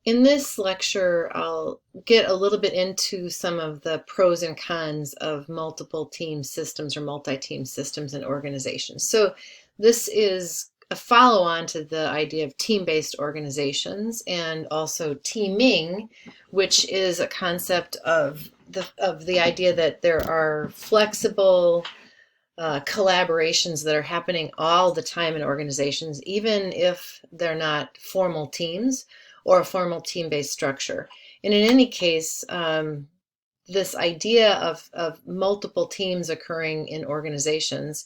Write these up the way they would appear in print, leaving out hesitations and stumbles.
In this lecture, I'll get a little bit into some of the pros and cons of multiple team systems or multi-team systems in organizations. So this is a follow-on to the idea of team-based organizations and also teaming, which is a concept of the idea that there are flexible collaborations that are happening all the time in organizations, even if they're not formal teams or a formal team-based structure. And in any case, this idea of multiple teams occurring in organizations,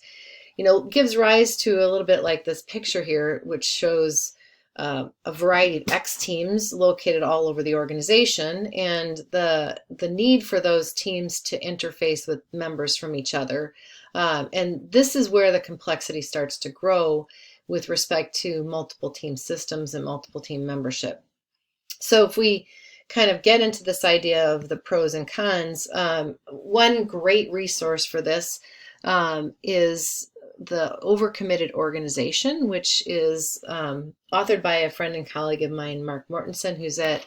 gives rise to a little bit like this picture here, which shows a variety of X teams located all over the organization, and the need for those teams to interface with members from each other. And this is where the complexity starts to grow with respect to multiple team systems and multiple team membership. So if we kind of get into this idea of the pros and cons, one great resource for this is the Overcommitted Organization, which is authored by a friend and colleague of mine, Mark Mortensen, who's at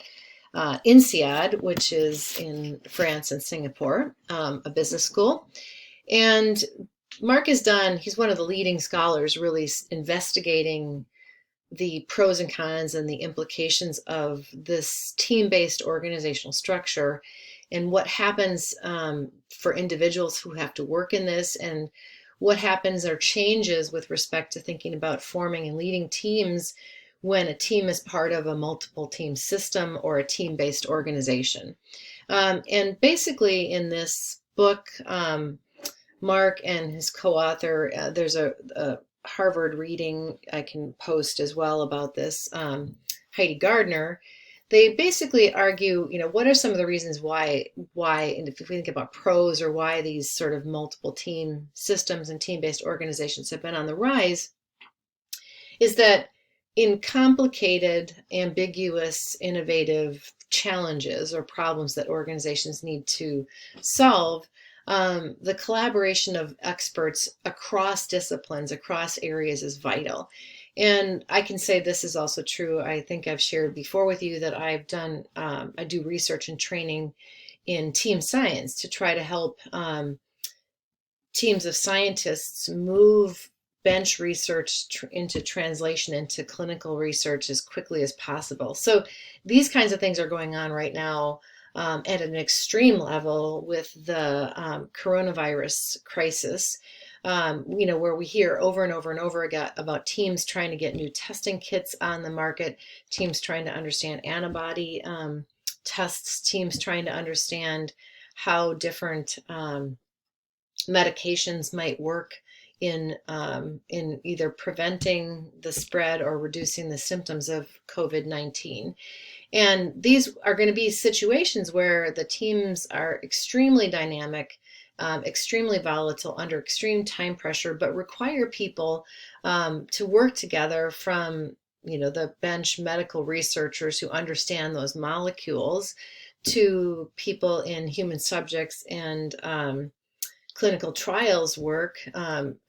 INSEAD, which is in France and Singapore, a business school. And Mark he's one of the leading scholars really investigating the pros and cons and the implications of this team-based organizational structure and what happens for individuals who have to work in this, and what happens or changes with respect to thinking about forming and leading teams when a team is part of a multiple team system or a team-based organization. And basically in this book, Mark and his co-author, there's a Harvard reading I can post as well about this, Heidi Gardner. They basically argue, what are some of the reasons why, and if we think about pros or why these sort of multiple team systems and team-based organizations have been on the rise, is that in complicated, ambiguous, innovative challenges or problems that organizations need to solve, the collaboration of experts across disciplines, across areas is vital. And I can say this is also true. I think I've shared before with you that I do research and training in team science to try to help teams of scientists move bench research into translation into clinical research as quickly as possible. So these kinds of things are going on right now at an extreme level with the coronavirus crisis, where we hear over and over and over again about teams trying to get new testing kits on the market, teams trying to understand antibody tests, teams trying to understand how different medications might work in either preventing the spread or reducing the symptoms of COVID-19. And these are going to be situations where the teams are extremely dynamic, extremely volatile, under extreme time pressure, but require people to work together, from the bench medical researchers who understand those molecules to people in human subjects and clinical trials work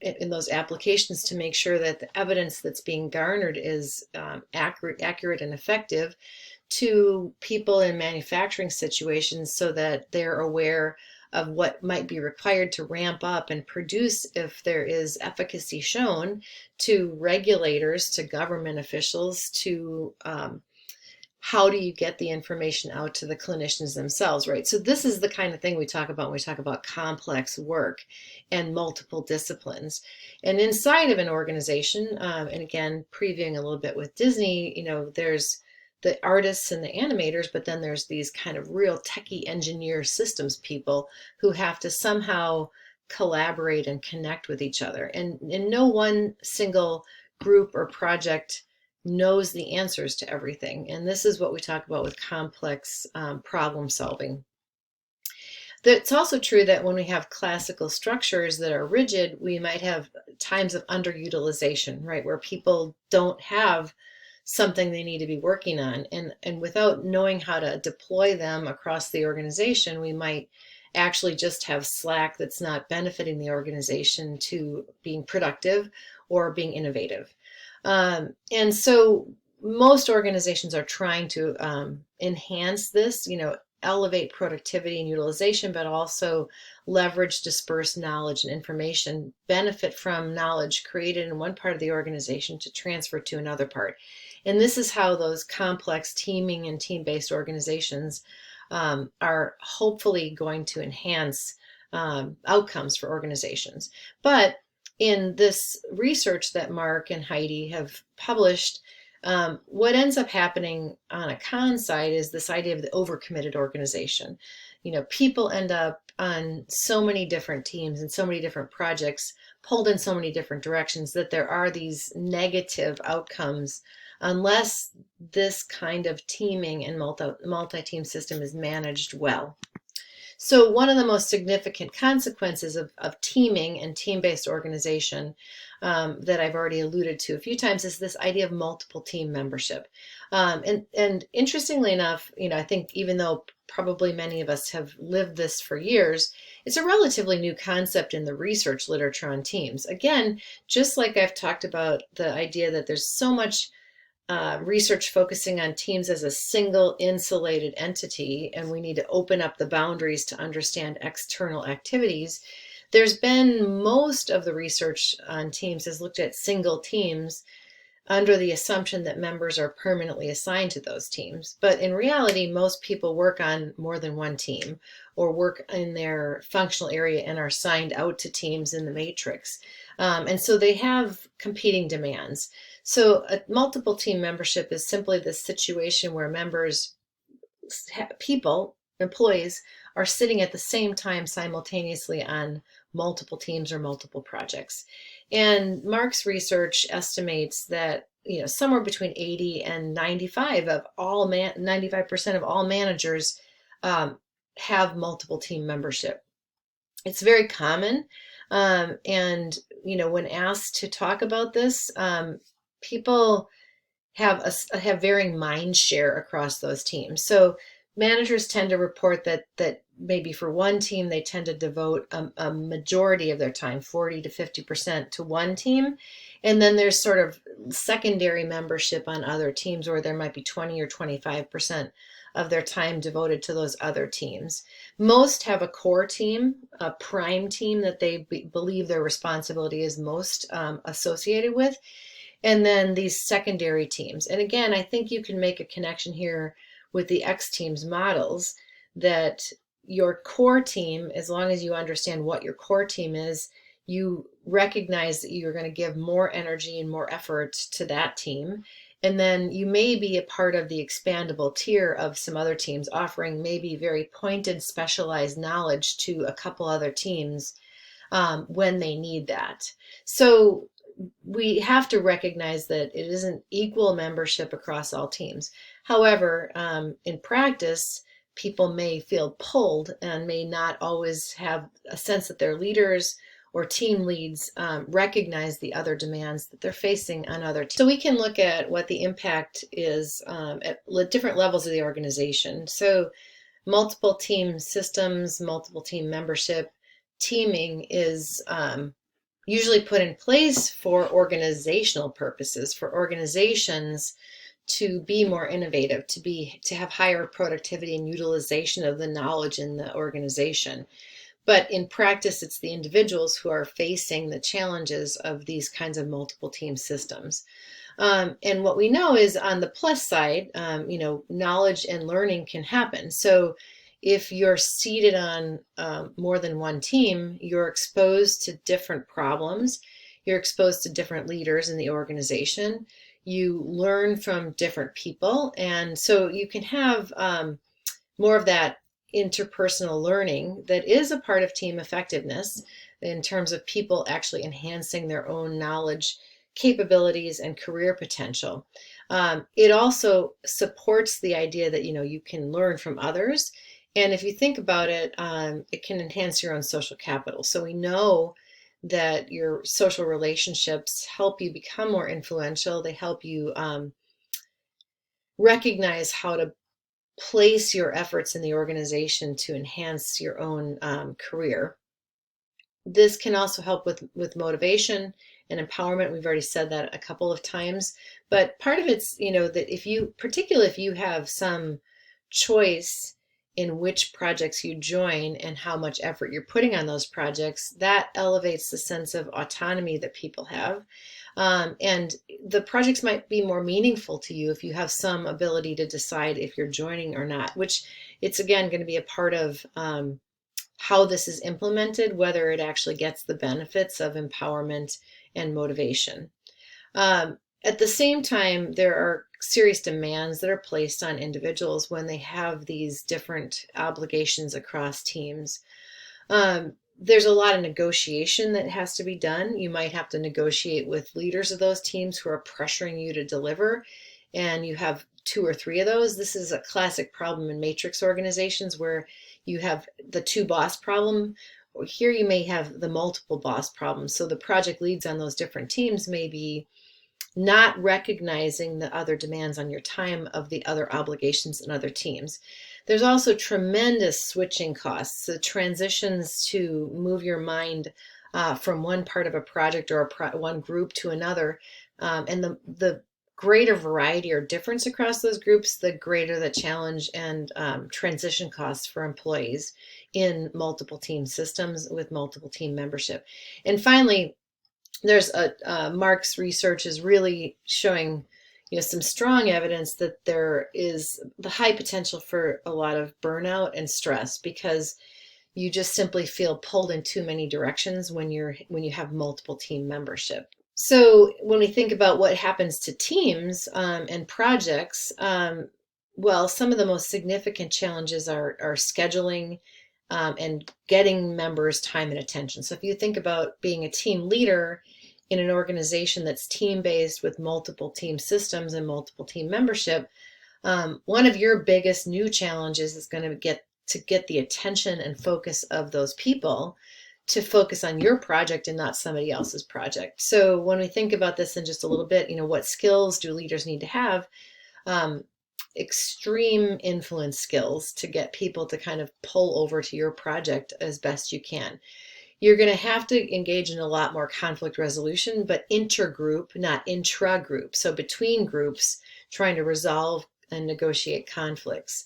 in those applications to make sure that the evidence that's being garnered is accurate and effective, to people in manufacturing situations so that they're aware of what might be required to ramp up and produce if there is efficacy shown, to regulators, to government officials, to how do you get the information out to the clinicians themselves, right? So this is the kind of thing we talk about when we talk about complex work and multiple disciplines. And inside of an organization, and again, previewing a little bit with Disney, there's the artists and the animators, but then there's these kind of real techie engineer systems people who have to somehow collaborate and connect with each other. And no one single group or project knows the answers to everything. And this is what we talk about with complex problem solving. It's also true that when we have classical structures that are rigid, we might have times of underutilization, right? Where people don't have something they need to be working on. And without knowing how to deploy them across the organization, we might actually just have slack that's not benefiting the organization to being productive or being innovative. And so most organizations are trying to enhance this, elevate productivity and utilization, but also leverage dispersed knowledge and information, benefit from knowledge created in one part of the organization to transfer to another part. And this is how those complex teaming and team-based organizations are hopefully going to enhance outcomes for organizations. But in this research that Mark and Heidi have published, what ends up happening on a con side is this idea of the overcommitted organization. People end up on so many different teams and so many different projects, pulled in so many different directions, that there are these negative outcomes unless this kind of teaming and multi-team system is managed well. So one of the most significant consequences of teaming and team-based organization that I've already alluded to a few times is this idea of multiple team membership. And interestingly enough, I think even though probably many of us have lived this for years, it's a relatively new concept in the research literature on teams. Again, just like I've talked about the idea that there's so much research focusing on teams as a single insulated entity, and we need to open up the boundaries to understand external activities. There's been most of the research on teams has looked at single teams under the assumption that members are permanently assigned to those teams. But in reality, most people work on more than one team or work in their functional area and are assigned out to teams in the matrix. And so they have competing demands. So a multiple team membership is simply the situation where members, people, employees, are sitting at the same time simultaneously on multiple teams or multiple projects. And Mark's research estimates that somewhere between 80 and 95% of all managers have multiple team membership. It's very common, and when asked to talk about this, people have varying mind share across those teams. So managers tend to report that maybe for one team, they tend to devote a majority of their time, 40 to 50%, to one team. And then there's sort of secondary membership on other teams where there might be 20 or 25% of their time devoted to those other teams. Most have a core team, a prime team that they believe their responsibility is most associated with. And then these secondary teams. And again, I think you can make a connection here with the X teams models, that your core team, as long as you understand what your core team is, you recognize that you're going to give more energy and more effort to that team. And then you may be a part of the expandable tier of some other teams, offering maybe very pointed, specialized knowledge to a couple other teams when they need that. So we have to recognize that it isn't equal membership across all teams. However, in practice, people may feel pulled and may not always have a sense that their leaders or team leads recognize the other demands that they're facing on other teams. So we can look at what the impact is at different levels of the organization. So multiple team systems, multiple team membership, teaming is usually put in place for organizational purposes, for organizations to be more innovative, to have higher productivity and utilization of the knowledge in the organization. But in practice, it's the individuals who are facing the challenges of these kinds of multiple team systems. And what we know is on the plus side, knowledge and learning can happen. So if you're seated on more than one team, you're exposed to different problems. You're exposed to different leaders in the organization. You learn from different people. And so you can have more of that interpersonal learning that is a part of team effectiveness in terms of people actually enhancing their own knowledge, capabilities, and career potential. It also supports the idea that you can learn from others. And if you think about it, it can enhance your own social capital. So we know that your social relationships help you become more influential. They help you recognize how to place your efforts in the organization to enhance your own career. This can also help with motivation and empowerment. We've already said that a couple of times, but part of it's, that if you, particularly if you have some choice in which projects you join and how much effort you're putting on those projects, that elevates the sense of autonomy that people have. And the projects might be more meaningful to you if you have some ability to decide if you're joining or not, which it's again going to be a part of how this is implemented, whether it actually gets the benefits of empowerment and motivation. At the same time, there are serious demands that are placed on individuals when they have these different obligations across teams. There's a lot of negotiation that has to be done. You might have to negotiate with leaders of those teams who are pressuring you to deliver, and you have 2 or 3 of those. This is a classic problem in matrix organizations where you have the 2 boss problem. Here you may have the multiple boss problem. So the project leads on those different teams may be not recognizing the other demands on your time of the other obligations and other teams. There's also tremendous switching costs. The transitions to move your mind from one part of a project or one group to another, and the greater variety or difference across those groups, the greater the challenge and transition costs for employees in multiple team systems with multiple team membership. And finally, there's Mark's research is really showing some strong evidence that there is the high potential for a lot of burnout and stress because you just simply feel pulled in too many directions when you have multiple team membership. So when we think about what happens to teams and projects, well, some of the most significant challenges are scheduling and getting members' time and attention. So if you think about being a team leader in an organization that's team-based with multiple team systems and multiple team membership, one of your biggest new challenges is going to get the attention and focus of those people to focus on your project and not somebody else's project. So when we think about this in just a little bit, what skills do leaders need to have? Extreme influence skills to get people to kind of pull over to your project as best you can. You're going to have to engage in a lot more conflict resolution, but intergroup, not intra-group. So between groups, trying to resolve and negotiate conflicts.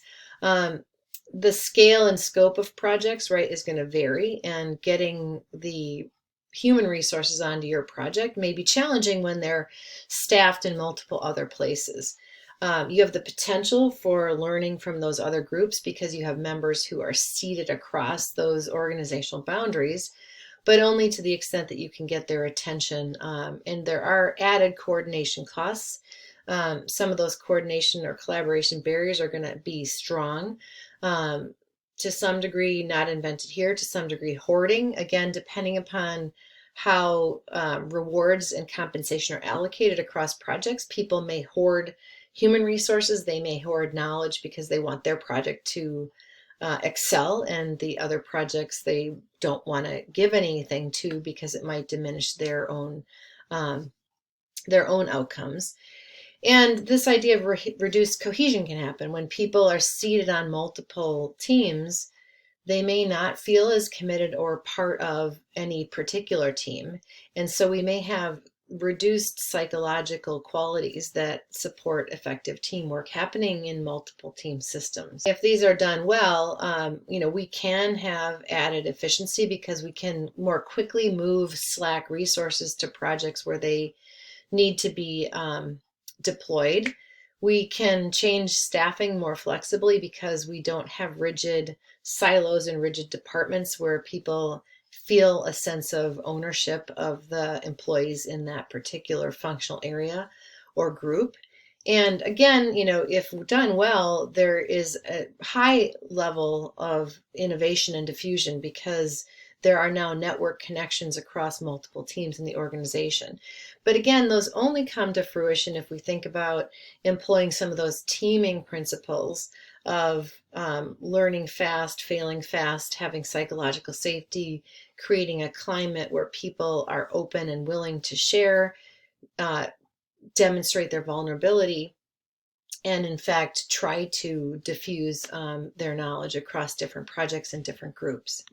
The scale and scope of projects, right, is going to vary, and getting the human resources onto your project may be challenging when they're staffed in multiple other places. You have the potential for learning from those other groups because you have members who are seated across those organizational boundaries, but only to the extent that you can get their attention. And there are added coordination costs. Some of those coordination or collaboration barriers are going to be strong. To some degree, not invented here, to some degree, hoarding, again, depending upon how rewards and compensation are allocated across projects. People may hoard human resources, they may hoard knowledge because they want their project to excel, and the other projects they don't want to give anything to because it might diminish their own outcomes. And this idea of reduced cohesion can happen when people are seated on multiple teams. They may not feel as committed or part of any particular team. And so we may have reduced psychological qualities that support effective teamwork happening in multiple team systems. If these are done well, we can have added efficiency because we can more quickly move slack resources to projects where they need to be deployed. We can change staffing more flexibly because we don't have rigid silos and rigid departments where people feel a sense of ownership of the employees in that particular functional area or group. And again, if done well, there is a high level of innovation and diffusion because there are now network connections across multiple teams in the organization. But again, those only come to fruition if we think about employing some of those teaming principles of learning fast, failing fast, having psychological safety, creating a climate where people are open and willing to share, demonstrate their vulnerability, and in fact try to diffuse their knowledge across different projects and different groups.